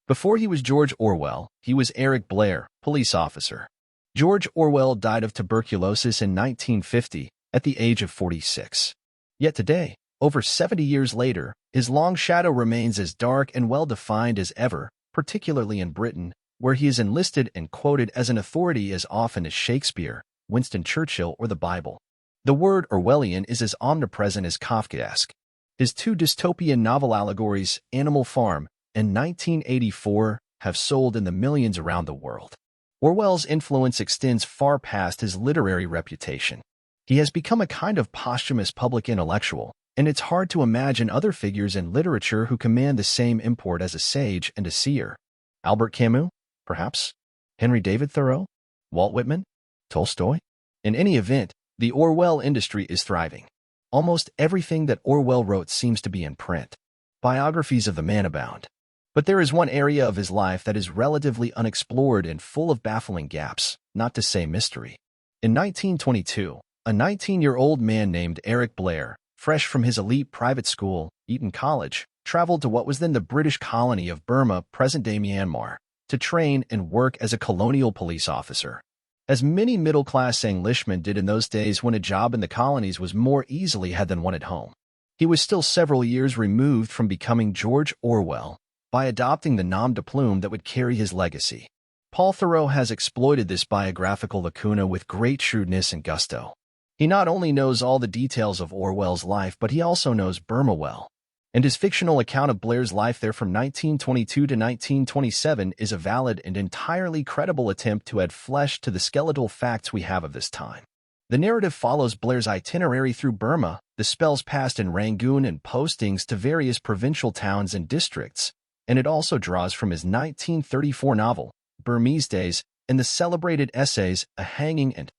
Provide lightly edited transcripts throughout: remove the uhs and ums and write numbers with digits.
Before he was George Orwell, he was Eric Blair, police officer. George Orwell died of tuberculosis in 1950 at the age of 46. Yet today, over 70 years later, his long shadow remains as dark and well-defined as ever, particularly in Britain, where he is enlisted and quoted as an authority as often as Shakespeare, Winston Churchill, or the Bible. The word Orwellian is as omnipresent as Kafkaesque. His two dystopian novel-allegories, Animal Farm and 1984, have sold in the millions around the world. Orwell's influence extends far past his literary reputation. He has become a kind of posthumous public intellectual, and it's hard to imagine other figures in literature who command the same import as a sage and a seer. Albert Camus, perhaps? Henry David Thoreau? Walt Whitman? Tolstoy? In any event, the Orwell industry is thriving. Almost everything that Orwell wrote seems to be in print. Biographies of the man abound. But there is one area of his life that is relatively unexplored and full of baffling gaps, not to say mystery. In 1922, a 19-year-old man named Eric Blair, fresh from his elite private school, Eton College, traveled to what was then the British colony of Burma, present-day Myanmar, to train and work as a colonial police officer. As many middle-class Englishmen did in those days when a job in the colonies was more easily had than one at home. He was still several years removed from becoming George Orwell by adopting the nom de plume that would carry his legacy. Paul Thoreau has exploited this biographical lacuna with great shrewdness and gusto. He not only knows all the details of Orwell's life, but he also knows Burma well. And his fictional account of Blair's life there from 1922 to 1927 is a valid and entirely credible attempt to add flesh to the skeletal facts we have of this time. The narrative follows Blair's itinerary through Burma, the spells passed in Rangoon and postings to various provincial towns and districts, and it also draws from his 1934 novel, Burmese Days, and the celebrated essays A Hanging and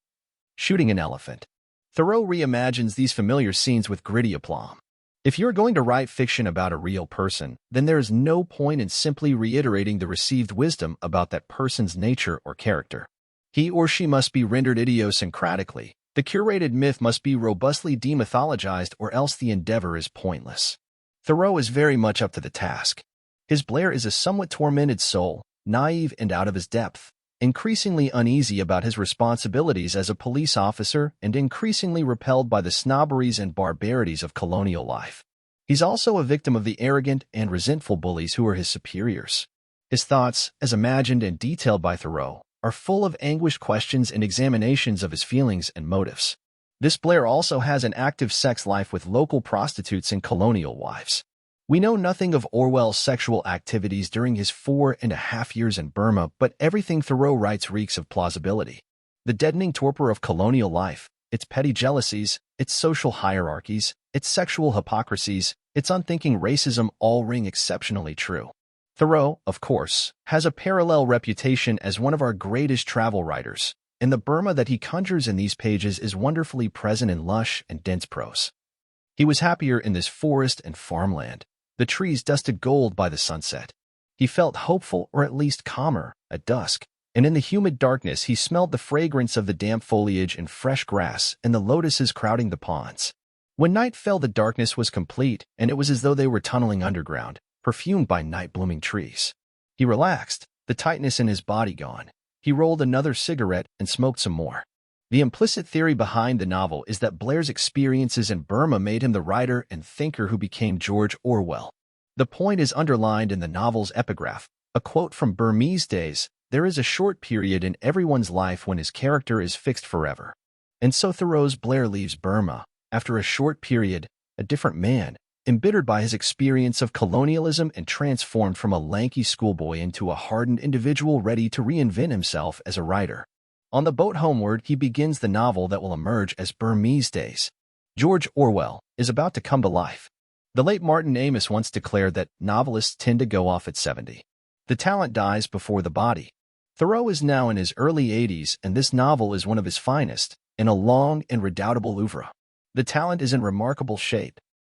Shooting an Elephant. Thoreau reimagines these familiar scenes with gritty aplomb. If you're going to write fiction about a real person, then there is no point in simply reiterating the received wisdom about that person's nature or character. He or she must be rendered idiosyncratically. The curated myth must be robustly demythologized, or else the endeavor is pointless. Thoreau is very much up to the task. His Blair is a somewhat tormented soul, naive and out of his depth, increasingly uneasy about his responsibilities as a police officer and increasingly repelled by the snobberies and barbarities of colonial life. He's also a victim of the arrogant and resentful bullies who are his superiors. His thoughts, as imagined and detailed by Thoreau, are full of anguished questions and examinations of his feelings and motives. This Blair also has an active sex life with local prostitutes and colonial wives. We know nothing of Orwell's sexual activities during his 4.5 years in Burma, but everything Thoreau writes reeks of plausibility. The deadening torpor of colonial life, its petty jealousies, its social hierarchies, its sexual hypocrisies, its unthinking racism all ring exceptionally true. Thoreau, of course, has a parallel reputation as one of our greatest travel writers, and the Burma that he conjures in these pages is wonderfully present in lush and dense prose. He was happier in this forest and farmland, the trees dusted gold by the sunset. He felt hopeful, or at least calmer, at dusk, and in the humid darkness he smelled the fragrance of the damp foliage and fresh grass and the lotuses crowding the ponds. When night fell, the darkness was complete, and it was as though they were tunneling underground, perfumed by night-blooming trees. He relaxed, the tightness in his body gone. He rolled another cigarette and smoked some more. The implicit theory behind the novel is that Blair's experiences in Burma made him the writer and thinker who became George Orwell. The point is underlined in the novel's epigraph, a quote from Burmese Days: "There is a short period in everyone's life when his character is fixed forever." And so Thoreau's Blair leaves Burma, after a short period, a different man, embittered by his experience of colonialism and transformed from a lanky schoolboy into a hardened individual ready to reinvent himself as a writer. On the boat homeward, he begins the novel that will emerge as Burmese Days. George Orwell is about to come to life. The late Martin Amis once declared that novelists tend to go off at 70. The talent dies before the body. Thoreau is now in his early 80s, and this novel is one of his finest, in a long and redoubtable oeuvre. The talent is in remarkable shape,